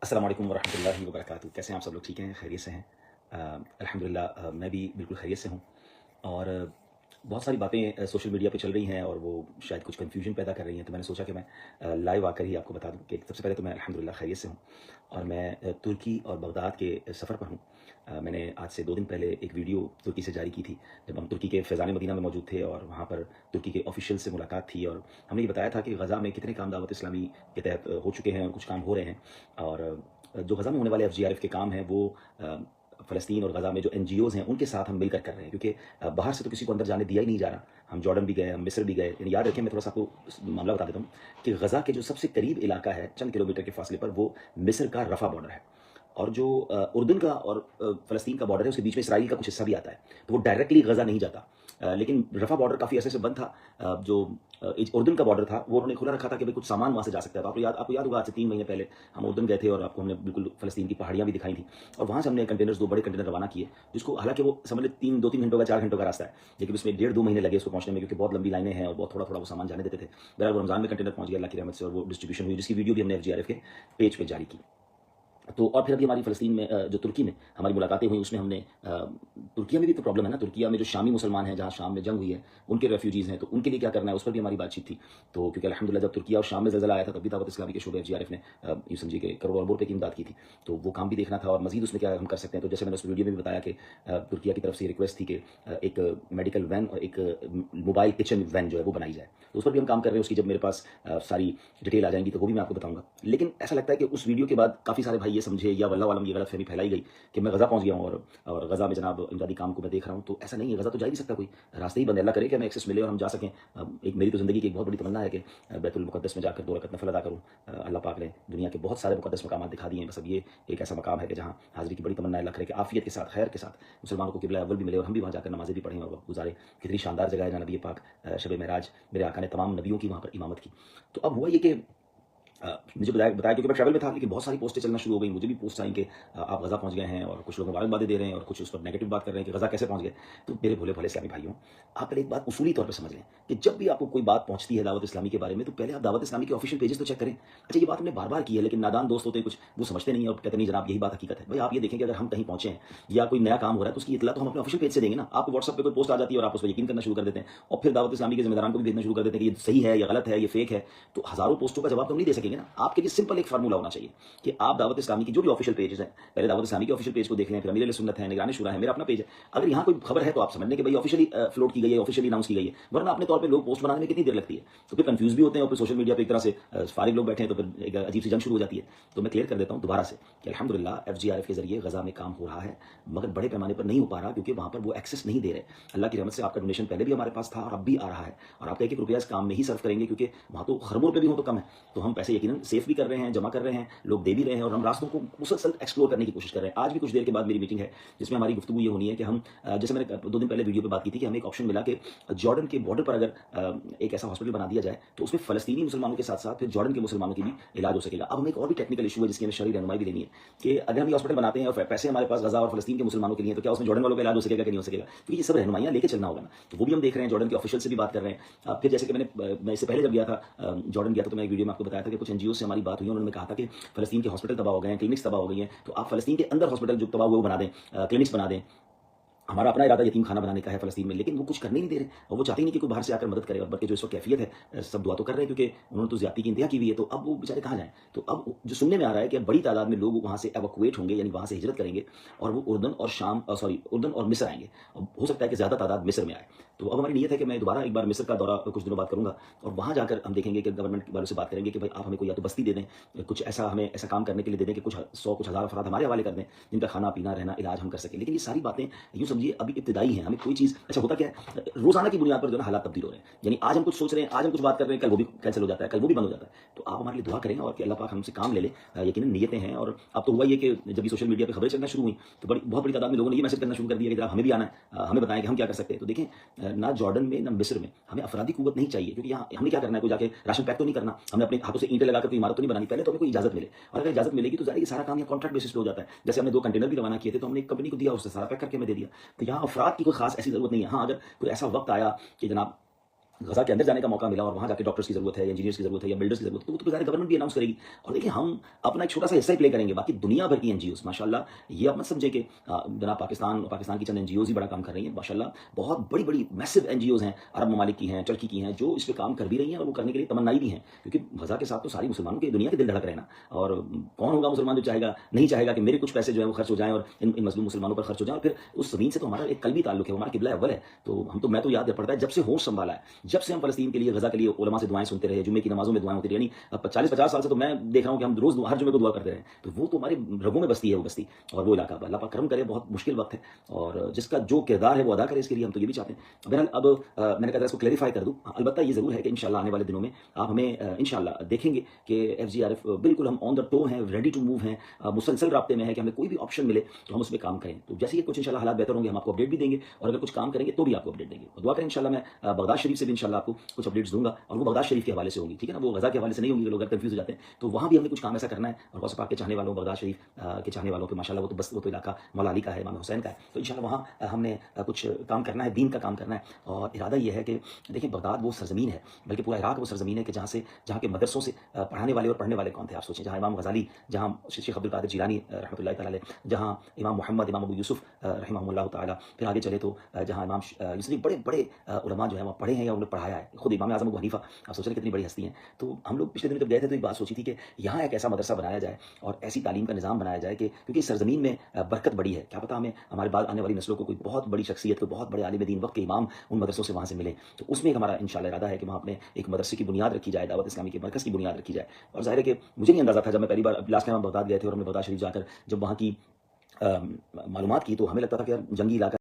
अस्सलाम वालेकुम वरहमतुल्लाहि वबरकातुहू। कैसे हैं आप सब लोग? ठीक हैं, खैरियत से हैं? अल्हम्दुलिल्लाह मैं भी बिल्कुल खैरियत से हूँ। और बहुत सारी बातें सोशल मीडिया पे चल रही हैं और वो शायद कुछ कन्फ्यूजन पैदा कर रही हैं, तो मैंने सोचा कि मैं लाइव आकर ही आपको बता दूं कि सबसे पहले तो मैं अल्हम्दुलिल्लाह खैरियत से हूँ। और मैं तुर्की और बगदाद के सफ़र पर हूँ। मैंने आज से 2 दिन पहले एक वीडियो तुर्की से जारी की थी, जब हम तुर्की के फैज़ान मदीना में मौजूद थे और वहाँ पर तुर्की के ऑफिशियल से मुलाकात थी। और हमने ये बताया था कि गज़ा में कितने काम दावत इस्लामी के तहत हो चुके हैं और कुछ काम हो रहे हैं। और जो गज़ा में होने वाले एफजीआरएफ के काम हैं वो फ़लस्तीन और गज़ा में जो एनजीओज़ हैं उनके साथ हम मिलकर कर रहे हैं, क्योंकि बाहर से तो किसी को अंदर जाने दिया ही नहीं जा रहा। हम जॉर्डन भी गए, हम मिस्र भी गए। यानी याद रखें, मैं थोड़ा सा आपको मामला बता देता हूँ कि गज़ा के जो सबसे करीब इलाका है चंद किलोमीटर के फासले पर, वो मिस्र का रफ़ा बॉर्डर है। और जो उर्दन का और फ़लस्तीन का बॉर्डर है, उसके बीच में इसराइल का कुछ हिस्सा भी आता है, तो वो डायरेक्टली गज़ा नहीं जाता। लेकिन रफ़ा बॉर्डर काफ़ी अरसे से बंद था। जो उर्दन का बॉर्डर था वो उन्होंने खुला रखा था कि भाई कुछ सामान वहाँ से जा सकता है। तो आपको याद होगा, आज से 3 महीने पहले हम उर्दन गए थे और आपको हमने बिल्कुल फ़लस्तीन की पहाड़ियाँ भी दिखाई थी। और वहाँ से हमने कंटेनर्स, 2 बड़े कंटेनर रवाना किए, जिसको हालाँकि वो समझ लें 2-3 घंटों का, 4 घंटों का रास्ता है, लेकिन उसमें 1.5-2 महीने लगे उसको पहुँचने में, क्योंकि बहुत लंबी लाइनें हैं और बहुत थोड़ा-थोड़ा वो सामान जाने देते थे। बहरहाल वो रमज़ान में कंटेनर पहुँच गया अल्लाह की रहमत से, और वो डिस्ट्रीब्यूशन हुई, जिसकी वीडियो भी हमने एफजीआरएफ के पेज पे जारी की। तो और फिर अभी हमारी फ़लस्तीन में जो तुर्की में हमारी मुलाकातें हुई, उसमें हमने तुर्किया में भी तो प्रॉब्लम है ना, तुर्किया में जो शामी मुसलमान हैं, जहाँ शाम में जंग हुई है, उनके रेफ्यूजीज़ हैं, तो उनके लिए क्या करना है, उस पर भी हमारी बातचीत थी। तो क्योंकि अल्हम्दुलिल्लाह जब तुर्किया और शाम में ज़लज़ला आया था, तब भी दावत इस्लामी के शोबे एफजीआरएफ ने यूँ समझिए कि करोड़ों अरबों रुपए की इमदाद की थी। तो वो काम भी देखना था, और मज़ीद उसमें क्या हम कर सकते हैं। तो जैसे मैंने उस वीडियो में भी बताया कि तुर्किया की तरफ से रिक्वेस्ट थी कि एक मेडिकल वैन और एक मोबाइल किचन वैन जो है वो बनाई जाए। तो उस पर भी हम काम कर रहे हैं। उसकी जब मेरे पास सारी डिटेल आ जाएँगी तो वो भी मैं आपको बताऊँगा। लेकिन ऐसा लगता है कि उस वीडियो के बाद काफ़ी सारे भाई ये समझे, या वल्लाह आलम ये गलतफ़हमी फैलाई गई कि मैं गज़ा पहुँच गया हूँ और गज़ा में जनाब इमदादी काम को मैं देख रहा हूँ। तो ऐसा नहीं है, गज़ा तो जा ही नहीं सकता कोई, रास्ते ही बंद है। अल्लाह करे कि हमें एक्सेस मिले और हम जा सकें। एक मेरी तो ज़िंदगी की एक बहुत बड़ी तमन्ना है कि बैतुल मुक़द्दस में जाकर 2 रकअत नफ़ल अदा करूँ। अल्लाह पाक ने दुनिया के बहुत सारे मुक़द्दस मकामात दिखा दिए हैं, बस अब ये एक ऐसा मकाम है कि जहाँ हाज़िरी की बड़ी तमन्ना है। अल्लाह करे कि आफ़ियत के साथ, खैर के साथ मुसलमानों को क़िबला अव्वल भी मिले और हम भी वहाँ जाकर नमाज़ें भी पढ़ें और वक़्त गुज़ारें। कितनी शानदार जगह है जहाँ नबी पाक शब मेराज, मेरे आका ने तमाम नबियों की वहाँ पर इमामत की। तो अब हुआ ये कि मुझे बताया क्योंकि मैं ट्रैवल में था, लेकिन बहुत सारी पोस्टें चलना शुरू हो गई। मुझे भी पोस्ट आई कि आप गज़ा पहुँच गए हैं, और कुछ लोग मुबारकबादें दे रहे हैं और कुछ उस पर नेगेटिव बात कर रहे हैं कि गज़ा कैसे पहुँच गए। तो मेरे भोले-भाले इस्लामी भाइयों, आप पहले एक बात उसूली तौर पे समझ लें कि जब भी आपको कोई बात पहुँचती है दावत इस्लामी के बारे में, तो पहले आप दावत इस्लामी के ऑफिशियल पेजेस तो चेक करें। अच्छा, ये बात हमने बार-बार की है, लेकिन नादान दोस्त होते हैं कुछ, वो समझते नहीं है और कहते नहीं जनाब यही बात हकीकत है। भाई आप ये देखें कि अगर हम कहीं पहुँचे हैं या कोई नया काम हो रहा है, तो उसकी इत्तला तो हम अपने ऑफिशियल पेज से देंगे ना। आपको व्हाट्सएप पे कोई पोस्ट आ जाती है और आप उस पर यकीन करना शुरू कर देते हैं, और फिर दावत इस्लामी के ज़िम्मेदारान को भी भेजना शुरू कर देते हैं कि ये सही है, ये गलत है, ये फेक है। तो हज़ारों पोस्टों का जवाब तो हम नहीं दे सकेंगे ना। आपके लिए सिंपल एक फार्मूला होना चाहिए कि आप दावत इस्लामी की जो भी ऑफिशियल पेजेस हैं, पहले दावत इस्लामी के ऑफिशियल पेज को देख लें, फिर अमीर अहले सुन्नत है, निगरान शुरा है, मेरा अपना पेज है। अगर यहाँ कोई खबर है तो आप समझ लें कि भाई ऑफिशियली फ्लोट की गई है, ऑफिशियली अनाउंस की गई है। वरना अपने तौर पे लोग पोस्ट बनाने में कितनी देर लगती है, तो फिर कंफ्यूज भी होते हैं, और फिर सोशल मीडिया पे एक तरह से फारिग लोग बैठे हैं, तो फिर एक अजीब सी जंग शुरू हो जाती है। तो मैं क्लियर कर देता हूँ दोबारा से कि अल्हम्दुलिल्लाह एफजीआरएफ के जरिए गज़ा में काम हो रहा है, मगर बड़े पैमाने पर नहीं हो पा रहा, क्योंकि वहाँ पर वो एक्सेस नहीं दे रहे। अल्लाह की रहमत से आपका डोनेशन पहले भी हमारे पास था और अब भी आ रहा है, और आपका एक-एक रुपया इस काम में ही सर्व करेंगे, क्योंकि वहाँ तो खरबों रुपए भी हों तो कम है। तो हम पैसे यकीनन सेव भी कर रहे हैं, जमा कर रहे हैं, लोग दे भी रहे हैं, और हम रास्तों को मुसलसल एक्सप्लोर करने की कोशिश कर रहे हैं। आज भी कुछ देर के बाद मेरी मीटिंग है, जिसमें हमारी गुफ्तगू ये होनी है कि हम जैसे मैंने 2 दिन पहले वीडियो पे बात की थी कि हमें एक ऑप्शन मिला कि जॉर्डन के बॉर्डर पर अगर एक ऐसा हॉस्पिटल बना दिया जाए, तो उसमें फ़लस्तीनी मुसलमानों के साथ-साथ फिर जॉर्डन के मुसलमानों की भी इलाज हो सकेगा। अब हमें एक और भी टेक्निकल इश्यू है, जिसकी हमें शरई रहनुमाई भी लेनी है कि अगर हम ये हॉस्पिटल बनाते हैं और पैसे हमारे पास गज़ा और फ़लस्तीन के मुसलमानों के लिए, तो क्या उसमें जॉर्डन वालों का इलाज हो सकेगा कि नहीं हो सकेगा? क्योंकि ये सब रहनुमाइयाँ लेके चलना होगा ना। तो वो भी हम देख रहे हैं, जॉर्डन के ऑफिशियल से भी बात कर रहे हैं। फिर जैसे कि मैं इससे पहले जब गया था, जॉर्डन गया था, तो मैं एक वीडियो में आपको बताया था कि कुछ एनजीओ से हमारी बात हुई, उन्होंने कहा था कि फ़लस्तीन के हॉस्पिटल तबाह हो गए हैं, क्लिनिक्स तबाह हो गई हैं, तो आप फ़लस्तीन के अंदर हॉस्पिटल जो तबाह हुए वो बना दें, क्लिनिक्स बना दें। हमारा अपना इरादा यतीम खाना बनाने का है फ़लस्तीन में, लेकिन वो कुछ करने ही नहीं दे रहे, और वो चाहते ही नहीं कि कोई बाहर से आकर मदद करे। और बल्कि जो इस वक्त कैफियत है, सब दुआ तो कर रहे हैं, क्योंकि उन्होंने तो ज़्यादती की इंतहा की हुई है, तो अब वो बेचारे कहाँ जाएँ? तो अब जो सुनने में आ रहा है कि अब बड़ी तादाद में लोग वहाँ से एवैक्यूएट होंगे, यानी वहाँ से हिजरत करेंगे, और वो उर्दन और मिस्र आएँगे। अब हो सकता है कि ज़्यादा तादाद मिस्र में आए। तो अब हमारी नीयत है कि मैं दोबारा एक बार मिस्र का दौरा कुछ दिनों बाद करूँगा, और वहाँ जाकर हम देखेंगे कि गवर्नमेंट वालों से बात करेंगे कि भाई आप हमें कोई या तो बस्ती दे दें, कुछ ऐसा हमें ऐसा काम करने के लिए दे दें कि कुछ 100 कुछ हज़ार अफराद हमारे हवाले कर दें, जिनका खाना, पीना, रहना, इलाज हम कर सकें। लेकिन ये सारी बातें यूँ समझिए अभी इब्तिदाई हैं। हमें कोई चीज़, अच्छा होता क्या है, रोज़ाना की बुनियाद पर जो है ना हालात तब्दील हो रहे हैं। यानी आज हम कुछ सोच रहे हैं, आज हम कुछ बात कर रहे हैं, कल वो भी कैंसल हो जाता है, कल वो भी बंद हो जाता है। तो आप हमारे लिए दुआ करें और कि अल्लाह पाक हमसे काम ले ले। यकीनन नीयतें हैं। और अब तो हुआ ये कि जब ये सोशल मीडिया पे खबरें चलना शुरू हुई, तो बहुत बड़ी तादाद में लोगों ने ये मैसेज करना शुरू कर दिया कि जरा हमें भी आना है, हमें बताएं कि हम क्या कर सकते हैं। तो देखें, ना जॉर्डन में ना मिस्र में हमें अफरादी कुव्वत नहीं चाहिए, क्योंकि यहाँ हमने क्या करना है, कोई जाके राशन पैक तो नहीं करना, हमने अपने हाथों से ईंटें लगाकर कोई इमारत तो नहीं बनानी। पहले तो हमें कोई इजाजत मिले, और अगर इजाजत मिलेगी तो ज़ाहिर है ये सारा काम यहाँ कॉन्ट्रैक्ट बेसिस पे हो जाता है। जैसे हमने 2 कंटेनर भी रवाना किए थे, तो हमने एक कंपनी को दिया, उससे सारा पैक करके हमें दे दिया। तो यहाँ अफराद की कोई खास ऐसी ज़रूरत नहीं है। हाँ, अगर कोई ऐसा वक्त आया कि जनाब गज़ा के अंदर जाने का मौका मिला और वहाँ जाके डॉक्टर्स की ज़रूरत है, या इंजीनियर्स की ज़रूरत है, या बिल्डर्स की ज़रूरत है, तो वो तो बेचारे गवर्नमेंट भी अनाउंस करेगी। और देखिए हम अपना एक छोटा-सा हिस्सा ही प्ले करेंगे, बाकी दुनिया भर की एनजीओज़ माशाल्लाह, ये आप मत समझिए कि जनाब पाकिस्तान की चंद एनजीओज़ ही बड़ा काम कर रही हैं। माशाल्लाह बहुत बड़ी-बड़ी मैसिव एनजीओज़ हैं, अरब ममालिक की हैं, टर्की की हैं, जो इस पे काम कर भी रही हैं और वो करने के लिए तमन्नाई भी हैं। क्योंकि गज़ा के साथ तो सारी मुसलमानों की दुनिया के दिल धड़क रहे हैं ना। और कौन होगा मुसलमान जो चाहेगा, नहीं चाहेगा कि मेरे कुछ पैसे जो हैं वो खर्च हो जाएँ और इन मज़लूम मुसलमानों पर खर्च हो जाएँ। और फिर उस ज़मीन से तो हमारा एक कल्बी ताल्लुक है, वो हमारा किबला अव्वल है। तो मैं तो याद पड़ता है जब से होश संभाला है, जब से हम फ़लस्तीन के लिए, गज़ा के लिए उलमा से दुआएँ सुनते रहे, जुम्मे की नमाज़ों में दुआएँ होती रही, यानी 40-50 साल से तो मैं देख रहा हूँ कि हम रोज़ हर जुम्मे को दुआ करते रहे। तो वो तो हमारे रगों में बसती है वो बस्ती और वो इलाका। अल्लाह पाक करम करे, बहुत मुश्किल वक़्त है और जिसका जो किरदार है वो अदा करे, इसके लिए हम तो ये भी चाहते हैं। बहरहाल अब मैंने कहा था इसको क्लैरिफ़ाई कर दूँ। अलबत्ता ये ज़रूर है कि इंशाअल्लाह आने वाले दिनों में आप हमें इंशाअल्लाह देखेंगे कि एफजीआरएफ बिल्कुल हम ऑन द टो हैं, रेडी टू मूव हैं, मुसलसल राब्ते में है कि हमें कोई भी ऑप्शन मिले तो हम उसमें काम करें। तो जैसे ही कुछ इंशाअल्लाह हालात बेहतर होंगे हम आपको अपडेट भी देंगे और अगर कुछ काम करेंगे तो भी आपको अपडेट देंगे। और दुआ करें इंशाअल्लाह मैं बगदाद शरीफ से भी इंशाअल्लाह आपको कुछ अपडेट्स दूँगा और वो बगदाद शरीफ के हवाले से होंगी, ठीक है ना? वो गज़ा के हवाले से नहीं होंगी, लोग कंफ्यूज़ हो जाते हैं। तो वहाँ भी हमें कुछ काम ऐसा करना है और गौस पाक के चाहने वालों, बगदाद शरीफ के चाहने वालों के माशाअल्लाह वो तो इलाका मौला अली का है, इमाम हुसैन का है। तो इंशाअल्लाह वहाँ हमने कुछ काम करना है, दीन का काम करना है और इरादा ये है कि देखिए बगदाद वो सरज़मीन है, बल्कि पूरा इराक वो सरज़मीन है कि जहाँ के मदरसों से पढ़ाने वाले और पढ़ने वाले कौन थे आप सोचें। जहाँ इमाम गज़ाली, जहाँ शेख अब्दुल कादिर जिलानी रहमतुल्लाहि तआला अलैह, जहाँ इमाम मोहम्मद, इमाम अबू यूसुफ रहमहुल्लाह तआला, फिर आगे चले तो जहाँ इमाम यूसुफ़ी, बड़े-बड़े उलमा जो हैं वहाँ पढ़े हैं या उन्होंने पढ़ाया है। खुद इमाम आज़म अबू हनीफ़ा, आप सोच रहे कितनी बड़ी हस्ती हैं। तो हम लोग पिछले दिनों जब गए थे तो एक बात सोची थी कि यहाँ एक ऐसा मदरसा बनाया जाए और ऐसी तालीम का निज़ाम बनाया जाए कि क्योंकि इस सरज़मीन में बरकत बड़ी है। क्या पता हमें हमारे बाद आने वाली नस्लों को कोई बहुत बड़ी शख्सियत, कोई बहुत बड़े आलिम दीन वक़्त के इमाम उन मदरसों से वहाँ से मिले। तो उसमें एक हमारा इंशाअल्लाह इरादा है कि वहाँ अपने एक मदरसे की बुनियाद रखी जाए, दावत इस्लामी के मरकज़ की बुनियाद रखी जाए। और ज़ाहिर है कि मुझे नहीं अंदाज़ा था, जब मैं पहली बार लास्ट टाइम हम बगदाद गए थे और हमने बगदाद शरीफ जाकर जब वहाँ की मालूमात की तो हमें लगता था कि यार जंगी इलाका